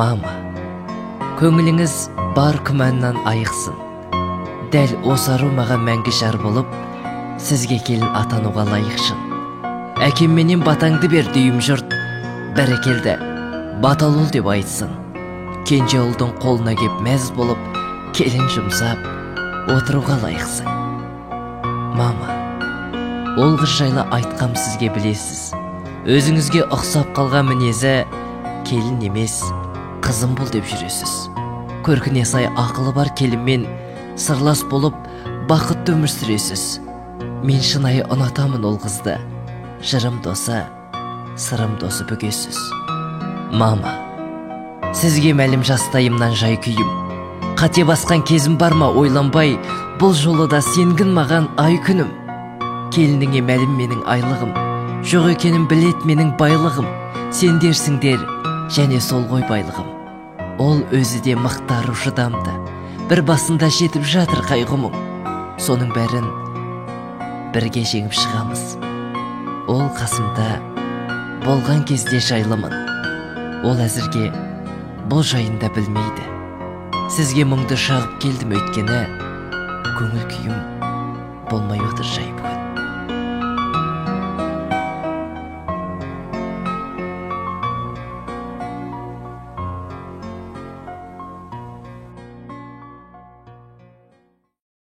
Мама, көңіліңіз бар күмәннан айықсын. Дәл осы ару маған мәңгі жар болып, сізге келін атануға лайықшын. Әкем менен батаңды бер дүйім жұрт, бәрекелді, батал ұл деп айтсын. Кенже ұлдың қолына кеп мәз болып, келін жұмсап, отыруға лайықсың. Мама, ол қыз жайлы айтқам сізге білесіз. Өзіңізге ұқсап қалған мінезі, келін емес, қызым бұл деп жүресіз. Көркіне сай ақылы бар келінмен сырлас болып, бақытты өмір сүресіз. Мен шынайы ұнатамын ол қызды. Жырым досы, сырым досы бүгесіз. Мама, сізге мәлім жастайымнан жай күйім. Қате басқан кезім бар ма ойланбай, бұл жолы да сенгін маған ай күнім. Келініңе мәлім менің айлығым, жоқ екенім білет менің байлығым. Сендерсіңдер, және сол ғой байлығым. Ол өзі де мақтару шыдамды, бір басында жетіп жатыр қайғымың. Соның бәрін бірге жеңіп шығамыз. Ол қасымда болған кезде жайлымын. Ол әзірге бұл жайында білмейді. Сізге мұңды шағып келдім өйткені көңіл күйім болмай отыр жай.